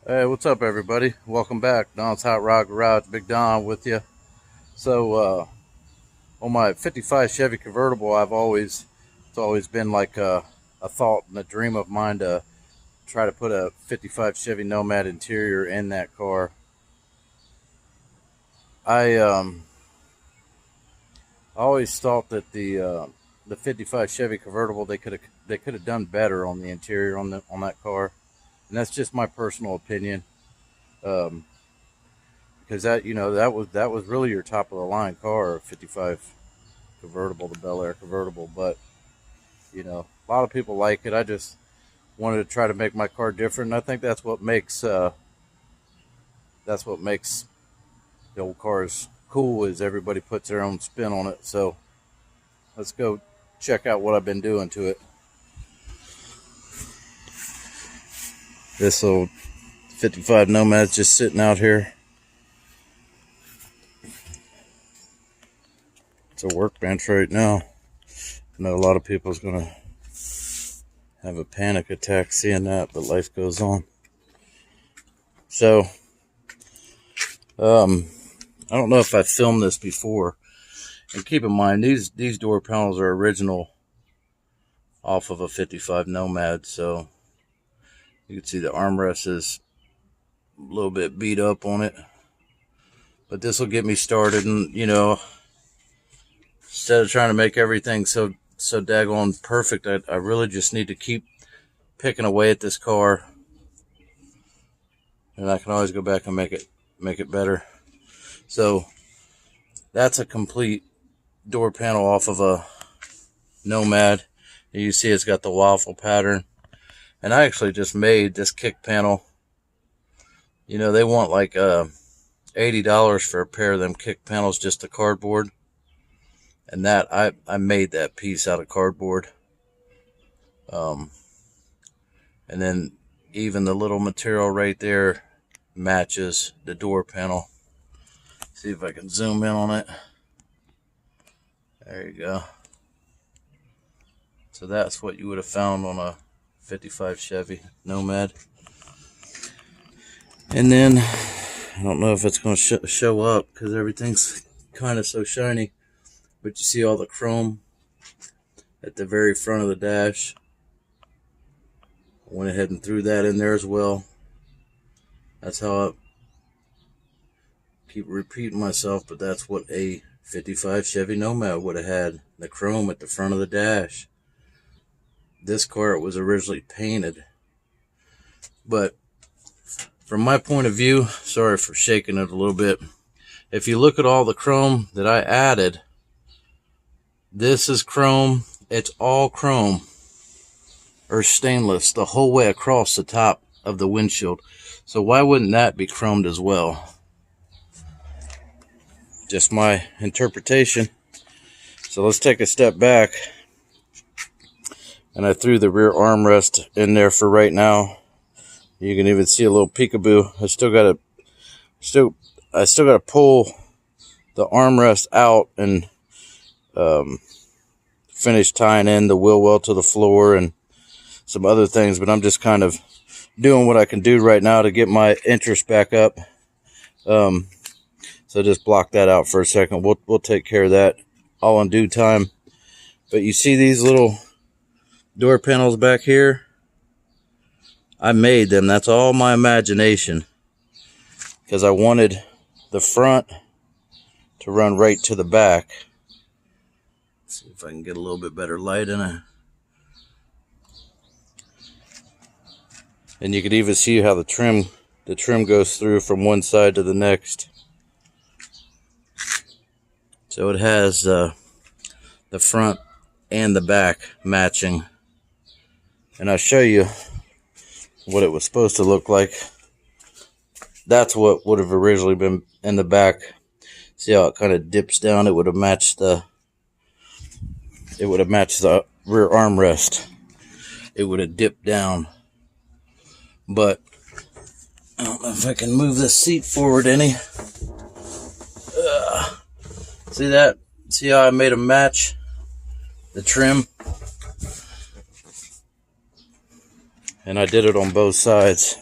Hey, what's up, everybody? Welcome back. Don's Hot Rod Garage, Big Don with you. So, on my '55 Chevy convertible, it's always been like a thought and a dream of mine to try to put a '55 Chevy Nomad interior in that car. I always thought that the '55 Chevy convertible they could have done better on the interior on that car, and that's just my personal opinion. Um, because that was really your top of the line car, 55 convertible, the Bel Air convertible. But a lot of people like it. I just wanted to try to make my car different, and I think that's what makes the old cars cool, is everybody puts their own spin on it. So let's go check out what I've been doing to it. This old 55 Nomad's just sitting out here. It's a workbench right now. I know a lot of people's gonna have a panic attack seeing that, but life goes on. So, I don't know if I filmed this before. And keep in mind, these door panels are original off of a '55 Nomad, so you can see the armrest is a little bit beat up on it. But this will get me started, and instead of trying to make everything so daggone perfect, I really just need to keep picking away at this car, and I can always go back and make it better. So that's a complete door panel off of a Nomad. You see it's got the waffle pattern, and I actually just made this kick panel. They want like $80 for a pair of them kick panels, just the cardboard, and that I made that piece out of cardboard. And then even the little material right there matches the door panel. See if I can zoom in on it. There you go. So that's what you would have found on a '55 Chevy Nomad. And then, I don't know if it's going to show up because everything's kind of so shiny, but you see all the chrome at the very front of the dash. I went ahead and threw that in there as well. That's how I keep repeating myself, but that's what a '55 Chevy Nomad would have had, the chrome at the front of the dash. This car was originally painted, but from my point of view, sorry for shaking it a little bit, if you look at all the chrome that I added, this is chrome. It's all chrome or stainless the whole way across the top of the windshield. So why wouldn't that be chromed as well? Just my interpretation. So let's take a step back. And I threw the rear armrest in there for right now. You can even see a little peekaboo. I still gotta pull the armrest out and finish tying in the wheel well to the floor and some other things, but I'm just kind of doing what I can do right now to get my interest back up. So just block that out for a second. We'll take care of that all in due time. But you see these little door panels back here? I made them. That's all my imagination, because I wanted the front to run right to the back. Let's see if I can get a little bit better light in it. And you can even see how the trim goes through from one side to the next. So it has the front and the back matching. And I'll show you what it was supposed to look like. That's what would have originally been in the back. See how it kind of dips down? It would have matched the rear armrest. It would have dipped down. But I don't know if I can move this seat forward any. See that? See how I made a match the trim? And I did it on both sides.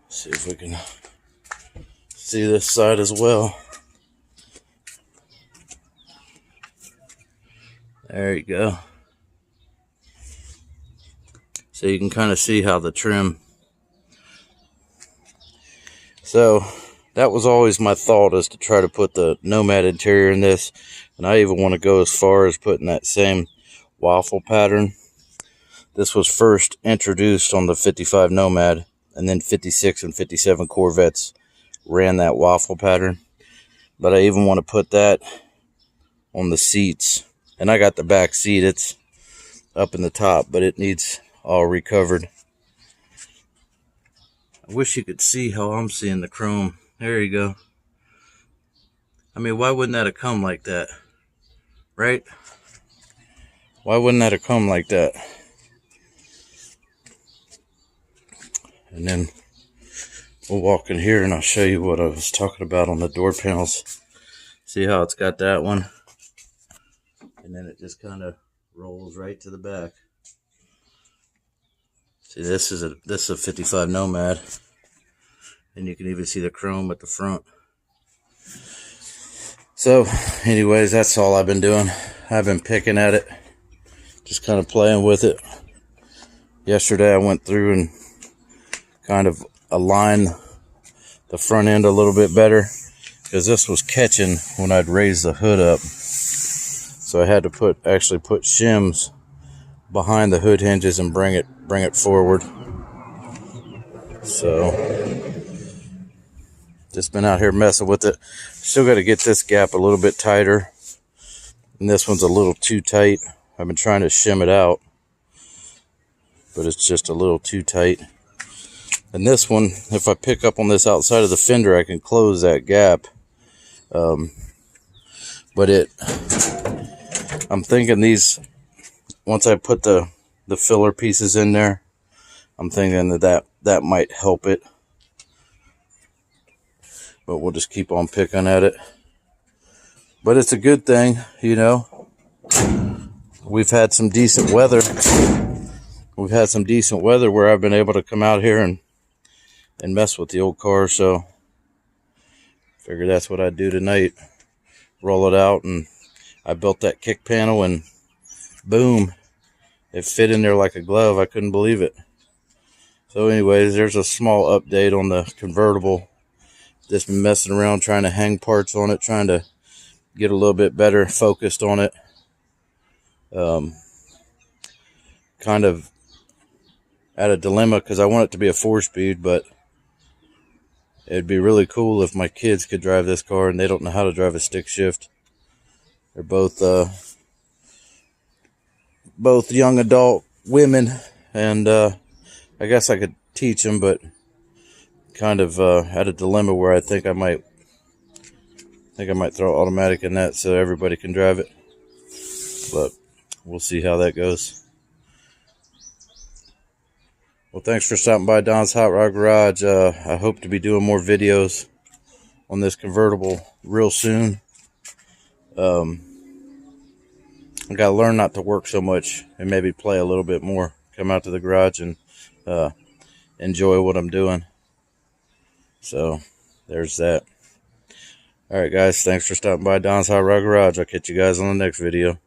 See if we can see this side as well. There you go. So you can kind of see how the trim. So that was always my thought, is to try to put the Nomad interior in this. And I even want to go as far as putting that same waffle pattern. This was first introduced on the 55 Nomad, and then 56 and 57 Corvettes ran that waffle pattern. But I even want to put that on the seats. And I got the back seat, it's up in the top, but it needs all recovered. I wish you could see how I'm seeing the chrome. There you go. I mean, why wouldn't that have come like that? Right? Why wouldn't that have come like that? And then we'll walk in here and I'll show you what I was talking about on the door panels. See how it's got that one? And then it just kind of rolls right to the back. See, this is a 55 Nomad, and you can even see the chrome at the front. So, anyways, that's all I've been doing. I've been picking at it, just kind of playing with it. Yesterday, I went through and kind of aligned the front end a little bit better, because this was catching when I'd raise the hood up. So I had to actually put shims behind the hood hinges and bring it forward. So just been out here messing with it. Still got to get this gap a little bit tighter, and this one's a little too tight. I've been trying to shim it out, but it's just a little too tight. And this one, if I pick up on this outside of the fender, I can close that gap. But I'm thinking these, once I put the filler pieces in there, I'm thinking that might help it. But we'll just keep on picking at it. But it's a good thing, you know. We've had some decent weather. We've had some decent weather where I've been able to come out here and mess with the old car. So figured that's what I'd do tonight. Roll it out, and I built that kick panel, and boom, it fit in there like a glove. I couldn't believe it. So anyways, there's a small update on the convertible. Just been messing around trying to hang parts on it, trying to get a little bit better focused on it. Kind of at a dilemma, because I want it to be a 4-speed, but it'd be really cool if my kids could drive this car, and they don't know how to drive a stick shift. They're both young adult women, and I guess I could teach them, but kind of at a dilemma where I think I might throw automatic in that so everybody can drive it. But we'll see how that goes. Well, thanks for stopping by Don's Hot Rod Garage. I hope to be doing more videos on this convertible real soon. I gotta learn not to work so much and maybe play a little bit more. Come out to the garage and enjoy what I'm doing. So there's that. All right, guys. Thanks for stopping by Don's Hot Rod Garage. I'll catch you guys on the next video.